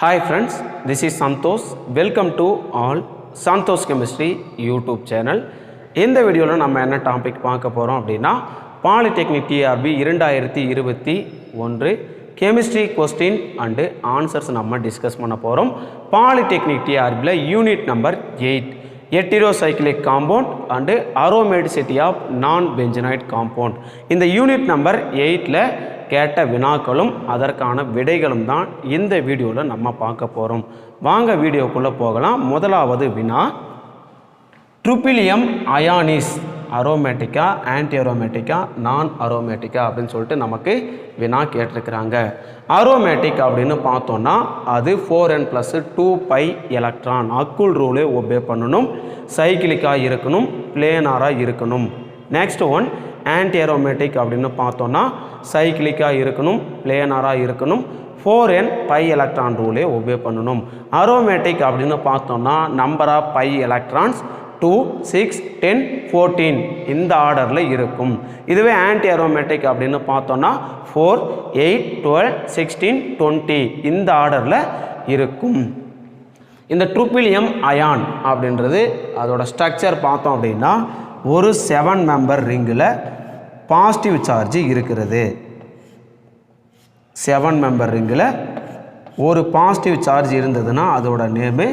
Hi friends, this is Santosh. Welcome to all Santosh Chemistry YouTube channel. இந்த வீடியோவில் நம்ம என்ன டாபிக் பார்க்க போகிறோம் அப்படின்னா polytechnic TRB 2021 chemistry question and answers நம்ம டிஸ்கஸ் பண்ண போகிறோம். பாலிடெக்னிக் டிஆர்பியில் unit number 8 heterocyclic compound and aromaticity of non-benzenite compound. இந்த யூனிட் நம்பர் 8ல் கேட்ட வினாக்களும் அதற்கான விடைகளும் தான் இந்த வீடியோவில் நம்ம பார்க்க போகிறோம். வாங்க வீடியோக்குள்ளே போகலாம். முதலாவது வினா, ட்ரூபிலியம் அயானிஸ் அரோமேட்டிக்கா, ஆன்டி அரோமேட்டிக்கா, நான் அரோமேட்டிக்கா அப்படின்னு சொல்லிட்டு நமக்கு வினா கேட்டிருக்கிறாங்க. அரோமேட்டிக் அப்படின்னு பார்த்தோன்னா அது 4n+2π எலக்ட்ரான் அக்குள் ரூலே ஒபே பண்ணணும், சைக்கிளிக்காக இருக்கணும், பிளேனாராக இருக்கணும். நெக்ஸ்ட் ஒன் ஆன்டி அரோமேட்டிக் அப்படின்னு பார்த்தோன்னா சைக்கிளிக்காக இருக்கணும், பிளேனாராக இருக்கணும், 4n π எலக்ட்ரான் ரூலே ஒபே பண்ணணும். அரோமேட்டிக் அப்படின்னு பார்த்தோன்னா நம்பர் ஆஃப் π எலக்ட்ரான்ஸ் 2, 6, 10, 14 இந்த ஆர்டரில் இருக்கும். இதுவே ஆன்டி அரோமேட்டிக் அப்படின்னு பார்த்தோன்னா 4, 8, 12, 16, 20 இந்த ஆர்டரில் இருக்கும். இந்த ட்ரூபிலியம் அயான் அப்படின்றது அதோட ஸ்ட்ரக்சர் பார்த்தோம் அப்படின்னா ஒரு 7 மெம்பர் ரிங்கில் பாசிட்டிவ் சார்ஜ் இருக்கிறது. 7 மெம்பர் ரிங்கில் ஒரு பாசிட்டிவ் சார்ஜ் இருந்ததுன்னா அதோட நேமு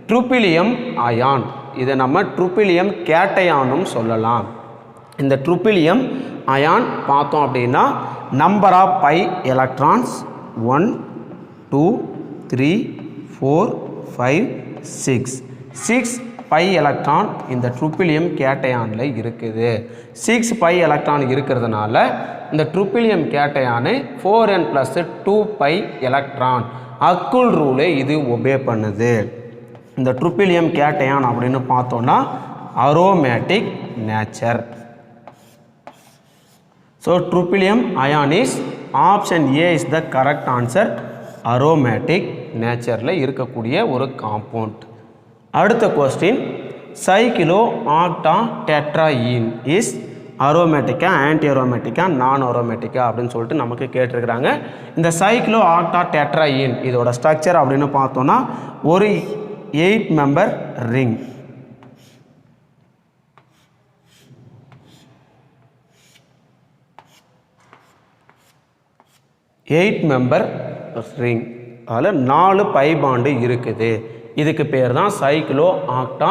ட்ரூபிலியம் அயான். இதை நம்ம ட்ரூபிலியம் கேட்டையானும் சொல்லலாம். இந்த ட்ரூபிலியம் அயான் பார்த்தோம் அப்படின்னா நம்பர் ஆஃப் π எலக்ட்ரான்ஸ் 1, 2, 3, 4, 5, 6 π எலக்ட்ரான் இந்த ட்ரூபிலியம் கேட்டையானில் இருக்குது. 6 π எலக்ட்ரான் இருக்கிறதுனால இந்த ட்ரூபிலியம் கேட்டையானு 4n+2π எலக்ட்ரான் அக்குள் ரூலே இது ஒபே பண்ணுது. இந்த ட்ரூபிலியம் கேட்டையான் அப்படின்னு பார்த்தோன்னா aromatic nature. So tropylium ion is option A is the correct answer. Aromatic நேச்சரில் இருக்கக்கூடிய ஒரு காம்பவுண்ட். அடுத்த question, cyclooctatetraene is அரோமேட்டிக்கா, ஆன்டி அரோமேட்டிக்கா, நான் அரோமேட்டிக்கா அப்படின்னு சொல்லிட்டு நமக்கு கேட்டிருக்கிறாங்க. இந்த சைக்கிளோ ஆக்டா டெட்ராயின் இதோட ஸ்ட்ரக்சர் அப்படின்னு பார்த்தோன்னா ஒரு 8 மெம்பர் ரிங். அதில் 4 π பாண்டு இருக்குது. இதுக்கு பேர் தான் சைக்கிளோ ஆக்டா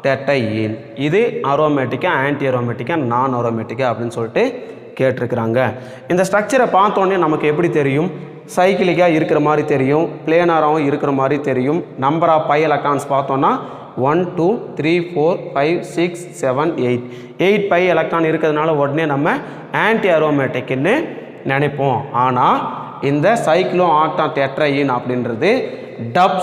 டெட்ராயின். இது அரோமேட்டிக்கா, ஆன்டி அரோமேட்டிக்கா, நான் அரோமேட்டிக்கா அப்படின்னு சொல்லிட்டு கேட்டிருக்கிறாங்க. இந்த ஸ்ட்ரக்சரை பார்த்தோன்னே நமக்கு எப்படி தெரியும்? சைக்கிளிக்காக இருக்கிற மாதிரி தெரியும், பிளேனாராகவும் இருக்கிற மாதிரி தெரியும். நம்பர் ஆஃப் π எலக்ட்ரான்ஸ் பார்த்தோன்னா 1, 2, 3, 4, 5, 6, 7, 8 π எலக்ட்ரான் இருக்கிறதுனால உடனே நம்ம ஆன்டி அரோமேட்டிக்னு நினைப்போம். ஆனால் இந்த சைக்கிளோ ஆக்டா டெட்ராயின் அப்படின்றது டப்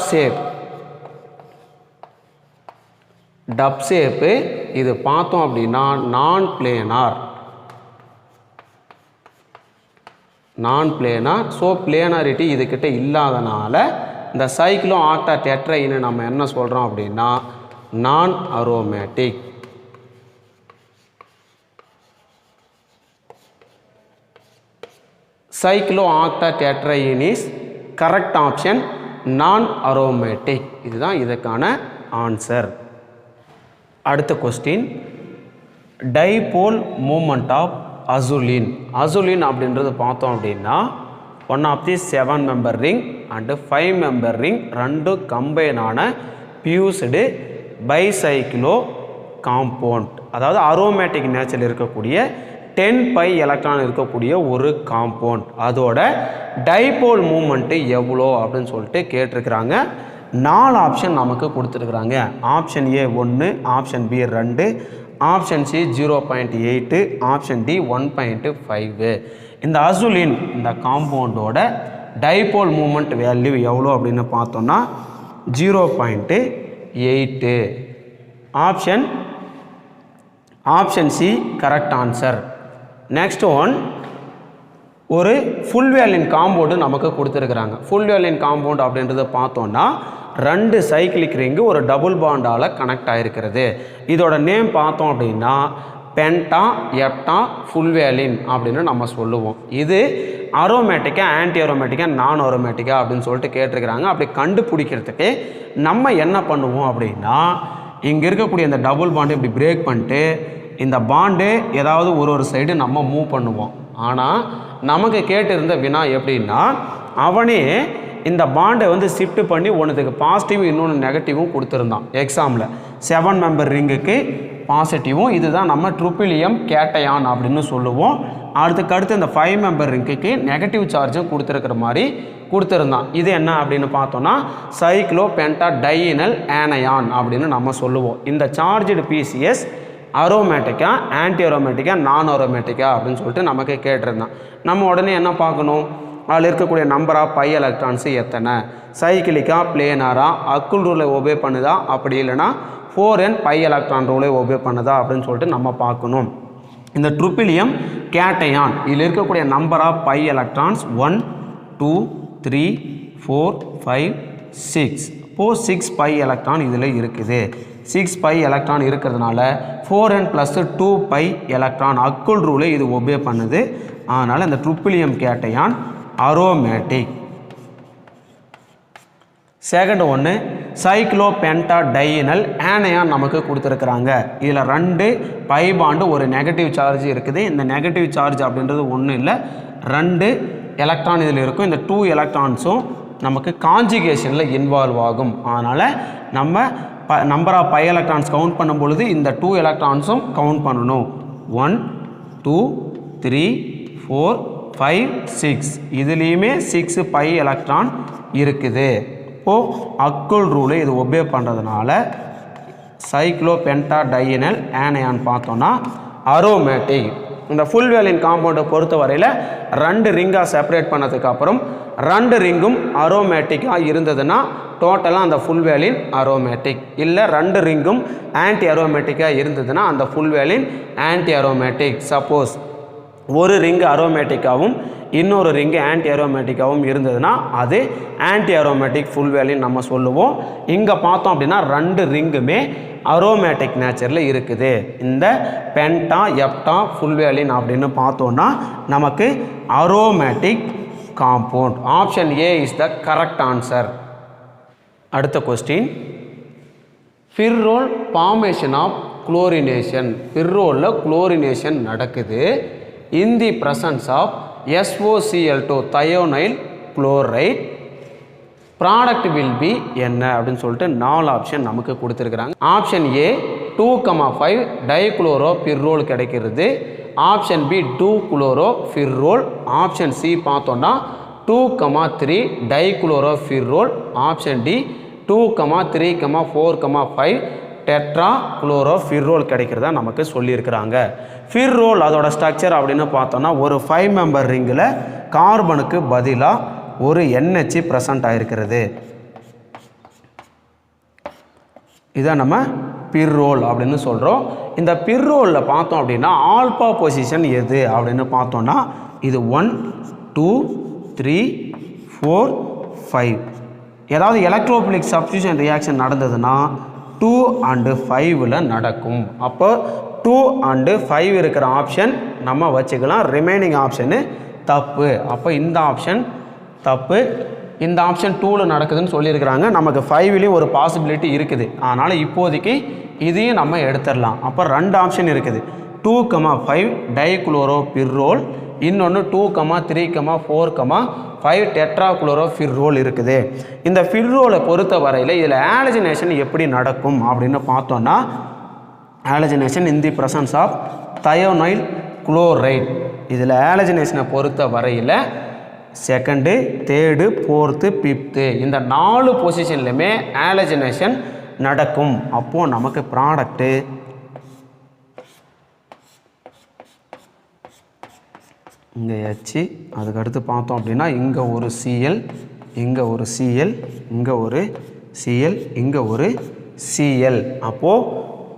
ஷேப்பு. இது பார்த்தோம் அப்படின்னா நான் பிளேனார். ஸோ பிளேனாரிட்டி இதுக்கிட்ட இல்லாதனால இந்த சைக்கிளோ ஆக்டா டெட்ராயின் நம்ம என்ன சொல்கிறோம் அப்படின்னா non aromatic. Cyclooctatetraene is correct option, non aromatic. இதுதான் இதுக்கான ஆன்சர். அடுத்த question, dipole moment of azulene அப்படின்றது பார்த்தோம் அப்படின்னா one of the 7 member ring and 5 member ring ரெண்டு கம்பைனான பியூஸ்டு பைசைக்கிளோ காம்பவுண்ட். அதாவது அரோமேட்டிக் நேச்சரில் இருக்கக்கூடிய 10 π எலக்ட்ரான் இருக்கக்கூடிய ஒரு காம்பவுண்ட். அதோட டைபோல் மூமெண்ட்டு எவ்வளோ அப்படின்னு சொல்லிட்டு கேட்டிருக்கிறாங்க. 4 ஆப்ஷன் நமக்கு கொடுத்துருக்குறாங்க. Option A 1, option B 2, option C 0.8, option D 1.5. இந்த அசுலின் இந்த காம்பவுண்டோட டைபோல் மூமெண்ட் வேல்யூ எவ்வளோ அப்படின்னு பார்த்தோன்னா 0.8. Option C correct answer. Next one, ஒரு ஃபுல் வேலின் காம்பவுண்டு நமக்கு கொடுத்துருக்குறாங்க. ஃபுல் வேலின் காம்பவுண்ட் அப்படின்றத பார்த்தோன்னா 2 சைக்கிளிக் ரிங்கு ஒரு டபுள் பாண்டால் கனெக்ட் ஆகிருக்கிறது. இதோட நேம் பார்த்தோம் அப்படின்னா பென்டா எப்டா ஃபுல்வேலின் அப்படின்னு நம்ம சொல்லுவோம். இது அரோமேட்டிக்கா ஆன்டி அரோமேட்டிக்கா நான் அரோமேட்டிக்கா அப்படின்னு சொல்லிட்டு கேட்டிருக்கிறாங்க. அப்படி கண்டுபிடிக்கிறதுக்கு நம்ம என்ன பண்ணுவோம் அப்படின்னா, இங்கே இருக்கக்கூடிய இந்த டபுள் பாண்டு இப்படி பிரேக் பண்ணிட்டு இந்த பாண்டு ஏதாவது ஒரு சைடு நம்ம மூவ் பண்ணுவோம். ஆனால் நமக்கு கேட்டிருந்த வினா எப்படின்னா, அவனே இந்த பாண்டை வந்து ஷிஃப்ட் பண்ணி ஒன்றுத்துக்கு பாசிட்டிவும் இன்னொன்று நெகட்டிவும் கொடுத்துருந்தான். எக்ஸாமில் 7 மெம்பர் ரிங்குக்கு பாசிட்டிவும், இதுதான் நம்ம ட்ரிபிளியம் கேட்டையான் அப்படின்னு சொல்லுவோம். அடுத்து இந்த 5 மெம்பர் ரிங்குக்கு நெகட்டிவ் சார்ஜும் கொடுத்துருக்கிற மாதிரி கொடுத்துருந்தான். இது என்ன அப்படின்னு பார்த்தோன்னா சைக்ளோ பென்டா டையினல் ஆனையான் அப்படின்னு நம்ம சொல்லுவோம். இந்த சார்ஜ்டு பிசிஎஸ் அரோமேட்டிக்கா ஆன்டி அரோமேட்டிக்கா நான் அரோமேட்டிக்கா அப்படின்னு சொல்லிட்டு நமக்கு கேட்டிருந்தான். நம்ம உடனே என்ன பார்க்கணும், அதில் இருக்கக்கூடிய நம்பர் ஆஃப் பை எலக்ட்ரான்ஸு எத்தனை, சைக்கிளிக்கா பிளேனாரா, அக்குள் ரூலை ஒபே பண்ணுதா, அப்படி இல்லைனா 4n பை எலக்ட்ரான் ரூலை ஒபே பண்ணுதா அப்படின்னு சொல்லிட்டு நம்ம பார்க்கணும். இந்த ட்ரிபிளியம் கேட்டையான் இதில் இருக்கக்கூடிய நம்பர் ஆஃப் பை எலக்ட்ரான்ஸ் 1 2 3 4 5 6. இப்போது 6 பை எலக்ட்ரான் இதில் இருக்குது. 6 பை எலக்ட்ரான் இருக்கிறதுனால 4n + 2 பை எலக்ட்ரான் அக்குள் ரூலை இது ஒபே பண்ணுது. அதனால் இந்த ட்ரிபிளியம் கேட்டையான் அரோமேட்டிக். செகண்ட் ஒன்று சைக்ளோ பென்டா டையினல் ஆனையான் நமக்கு கொடுத்துருக்குறாங்க. இதில் 2 பை பாண்டு ஒரு நெகட்டிவ் சார்ஜ் இருக்குது. இந்த நெகட்டிவ் சார்ஜ் அப்படின்றது ஒன்றும் இல்லை, 2 எலக்ட்ரான் இதில் இருக்கும். இந்த 2 எலக்ட்ரான்ஸும் நமக்கு கான்ஜுகேஷனில் இன்வால்வ் ஆகும். அதனால் நம்ம number of pi electrons count பண்ணும் பொழுது இந்த 2 எலக்ட்ரான்ஸும் கவுண்ட் பண்ணணும். 1 2 3 4 5 6. இதுலேயுமே 6 பை எலக்ட்ரான் இருக்குது. இப்போது அக்குள் ரூலை இது ஒபே பண்ணுறதுனால சைக்ளோ பென்டா டையினல் ஆனையான் பார்த்தோன்னா அரோமேட்டிக். இந்த ஃபுல்வேலின் காம்பவுண்டை பொறுத்த வரையில் 2 ரிங்காக செப்பரேட் பண்ணதுக்கப்புறம் 2 ரிங்கும் அரோமேட்டிக்காக இருந்ததுன்னா டோட்டலாக அந்த ஃபுல்வேலின் அரோமேட்டிக். இல்லை 2 ரிங்கும் ஆன்டி அரோமேட்டிக்காக இருந்ததுன்னா அந்த ஃபுல்வேலின் ஆன்டி அரோமேட்டிக். சப்போஸ் ஒரு ரிங்கு அரோமேட்டிக்காகவும் இன்னொரு ரிங்கு ஆன்டி அரோமேட்டிக்காகவும் இருந்ததுன்னா அது ஆன்டி அரோமேட்டிக் ஃபுல்வேலின் நம்ம சொல்லுவோம். இங்கே பார்த்தோம் அப்படின்னா 2 ரிங்குமே அரோமேட்டிக் நேச்சரில் இருக்குது. இந்த பென்டா எப்டா ஃபுல்வேலின் அப்படின்னு பார்த்தோன்னா நமக்கு aromatic compound. Option A is the correct answer. அடுத்த question, pyrrole formation of chlorination. ஃபிர்ரோலில் குளோரினேஷன் நடக்குது. In the presence of SOCl2 thionyl chloride product will be என்ன அப்படின்னு சொல்லிட்டு 4 ஆப்ஷன் நமக்கு கொடுத்துருக்குறாங்க. ஆப்ஷன் ஏ 2,5 டைகுளோரோ ஃபிர்ரோல் கிடைக்கிறது. Option B 2 chloro pyrrole. Option C பார்த்தோன்னா 2,3 dichloro pyrrole. Option D 2,3, 4, 5 tetra chloro pyrrole கிடைக்கிறதா நமக்கு சொல்லியிருக்கிறாங்க. ஃபிர்ரோல் அதோட ஸ்ட்ரக்சர் அப்படின்னு பார்த்தோன்னா ஒரு 5 மெம்பர் ரிங்கில் கார்பனுக்கு பதிலாக ஒரு NH ப்ரெசண்ட் ஆகிருக்கிறது. இதை நம்ம பிர்ரோல் அப்படின்னு சொல்கிறோம். இந்த பிர்ரோலில் பார்த்தோம் அப்படின்னா ஆல்பா பொசிஷன் எது அப்படின்னு பார்த்தோன்னா இது 1 2 3 4 5. ஏதாவது எலக்ட்ரோபிலிக் சப்ஸ்டியூஷன் ரியாக்ஷன் நடந்ததுன்னா 2 and 5ல் நடக்கும். அப்போ 2 and 5 இருக்கிற ஆப்ஷன் நம்ம வச்சுக்கலாம். ரிமைனிங் ஆப்ஷனு தப்பு. அப்போ இந்த ஆப்ஷன் தப்பு. இந்த ஆப்ஷன் 2ல் நடக்குதுன்னு சொல்லியிருக்கிறாங்க. நமக்கு 5லேயும் ஒரு பாசிபிலிட்டி இருக்குது. அதனால் இப்போதைக்கு இதையும் நம்ம எடுத்துடலாம். அப்போ 2 ஆப்ஷன் இருக்குது. 2,5 டைகுளோரோ பிர்ரோல், இன்னொன்று 2,3, 4, 5 டெட்ரா குளோரோ ஃபிர்ரோல் இருக்குது. இந்த ஃபிர்ரோலை பொறுத்த வரையில் இதில் ஆலஜினேஷன் எப்படி நடக்கும் அப்படின்னு பார்த்தோன்னா halogenation in the presence of thionyl chloride. இதில் ஆலஜினேஷனை பொறுத்த வரையில் செகண்டு, தேர்டு, 4th, 5th இந்த 4 பொசிஷன்லையுமே ஆலஜினேஷன் நடக்கும். அப்போது நமக்கு ப்ராடக்ட்டு இங்கே H, அதுக்கடுத்து பார்த்தோம் அப்படின்னா இங்கே ஒரு Cl, இங்கே ஒரு Cl, இங்கே ஒரு Cl, இங்கே ஒரு Cl. அப்போது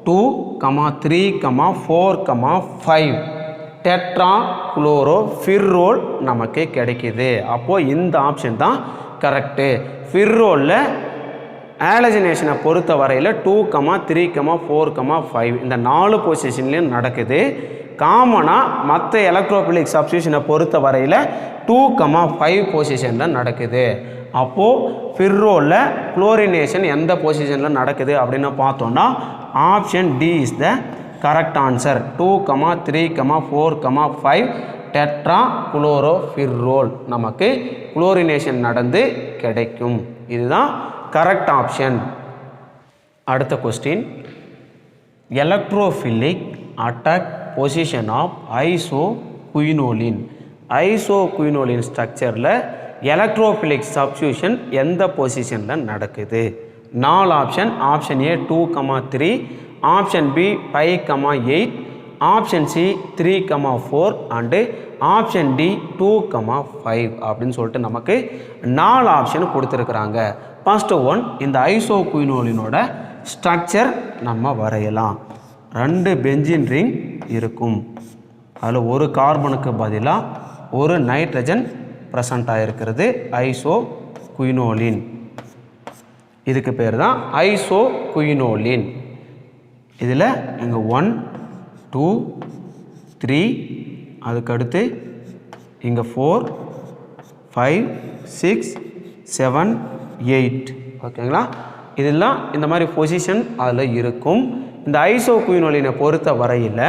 2, 3, 4, 5 டெட்ரா குளோரோ ஃபிர்ரோல் நமக்கு கிடைக்கிது. அப்போது இந்த ஆப்ஷன் தான் கரெக்டு. ஃபிர்ரோலில் ஆலஜினேஷனை பொறுத்த வரையில் 2, 3, 4, 5 இந்த 4 பொசிஷன்லேயும் நடக்குது. காமனாக மற்ற எலக்ட்ரோஃபிலிக் சப்ஸ்டியூஷனை பொறுத்த வரையில் 2, 5 பொசிஷனில் நடக்குது. அப்போது ஃபிர்ரோவில் குளோரினேஷன் எந்த பொசிஷனில் நடக்குது அப்படின்னு பார்த்தோன்னா option D is the correct answer. 2, 3, 4, 5 tetra chloropyrrole நமக்கு குளோரினேஷன் நடந்து கிடைக்கும். இதுதான் கரெக்ட் ஆப்ஷன். அடுத்த question, electrophilic attack position of isoquinoline. Isoquinoline ஸ்ட்ரக்சரில் எலக்ட்ரோஃபிலிக் சப்ஸ்டியூஷன் எந்த பொசிஷனில் நடக்குது? 4 option. Option A 2, 3, option B 5, 8, option C 3, 4 and option D 2, 5 அப்படின்னு சொல்லிட்டு நமக்கு 4 ஆப்ஷன் கொடுத்துருக்குறாங்க. ஃபர்ஸ்ட் ஒன், இந்த ஐசோகுயினோலினோட ஸ்ட்ரக்சர் நம்ம வரையலாம். 2 பென்சீன் ரிங் இருக்கும். அதில் ஒரு கார்பனுக்கு பதிலாக ஒரு நைட்ரஜன் ப்ரெசண்ட் ஆகிருக்கிறது ஐசோகுயினோலின். இதுக்கு பேர் தான் ஐசோகுயினோலின். இதில் இங்கே 1, 2, 3, அதுக்கடுத்து இங்கே 4, 5, 6, 7, 8 ஓகேங்களா. இதெல்லாம் இந்த மாதிரி பொசிஷன் அதில் இருக்கும். இந்த ஐசோகுயினோலினை பொறுத்த வரையில்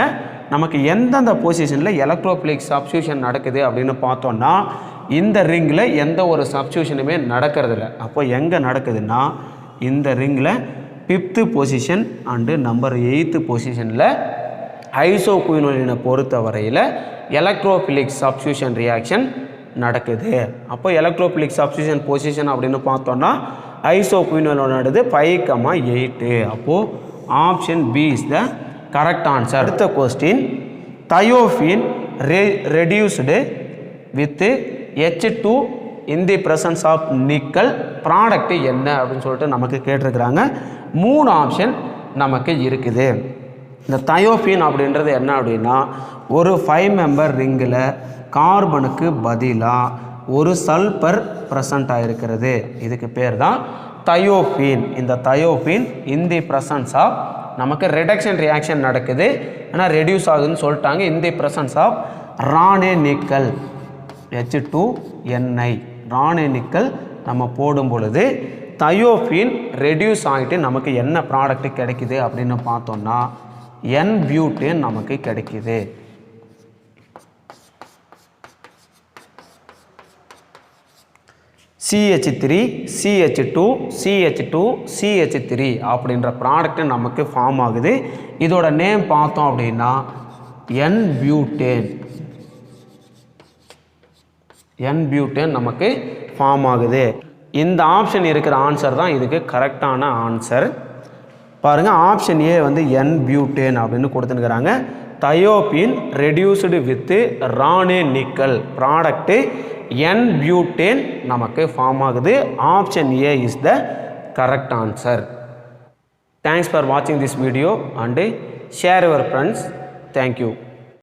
நமக்கு எந்தெந்த பொசிஷனில் எலக்ட்ரோஃபிலிக் சப்ஸ்டியூஷன் நடக்குது அப்படின்னு பார்த்தோன்னா இந்த ரிங்கில் எந்த ஒரு சப்ஸ்டியூஷனுமே நடக்கிறதில்ல. அப்போ எங்கே நடக்குதுன்னா இந்த ரிங்கில் 5th position and number 8th பொசிஷனில் ஐசோகுயினோலினை பொறுத்த வரையில் எலக்ட்ரோஃபிலிக் சப்ஸ்டியூஷன் ரியாக்ஷன் நடக்குது. அப்போ எலக்ட்ரோஃபிலிக் சப்ஸ்டியூஷன் பொசிஷன் அப்படின்னு பார்த்தோன்னா ஐசோகுயினோலினோடது 5, 8. அப்போது option B is the correct answer. அடுத்த question, thiophene reduced with H2 in the presence of nickel product என்ன அப்படின்னு சொல்லிட்டு நமக்கு கேட்டிருக்கிறாங்க. 3 ஆப்ஷன் நமக்கு இருக்குது. இந்த தயோஃபின் அப்படின்றது என்ன அப்படின்னா ஒரு 5 மெம்பர் ரிங்கில் கார்பனுக்கு பதிலாக ஒரு சல்பர் ப்ரெசண்ட் ஆகிருக்கிறது. இதுக்கு பேர் தான் தயோஃபின். இந்த thiophene in the presence of நமக்கு ரிடக்ஷன் ரியாக்ஷன் நடக்குது, ஆனால் ரெடியூஸ் ஆகுதுன்னு சொல்லிட்டாங்க. In the presence of Raney nickel H2Ni Raney nickel நம்ம போடும் பொழுது தயோஃபின் ரெடியூஸ் ஆகிட்டு நமக்கு என்ன ப்ராடக்ட் கிடைக்குது அப்படின்னு பார்த்தோம்னா N-பியூட்டேன் நமக்கு கிடைக்குது. CH3 CH2 CH2 CH3 அப்படின்ற ப்ராடக்ட் நமக்கு ஃபார்ம் ஆகுது. இதோட நேம் பார்த்தோம் அப்படின்னா N-பியூட்டேன். N-பியூட்டேன் நமக்கு ஃபார்ம் ஆகுது. இந்த ஆப்ஷன் இருக்கிற ஆன்சர் தான் இதுக்கு கரெக்டான ஆன்சர். பாருங்கள், ஆப்ஷன் ஏ வந்து N-பியூட்டேன் அப்படின்னு கொடுத்துருக்குறாங்க. Thiophene reduced with Raney nickel product n butane நமக்கு ஃபார்ம் ஆகுது. Option A is the correct answer. Thanks for வாட்சிங் this video and share your friends. Thank you.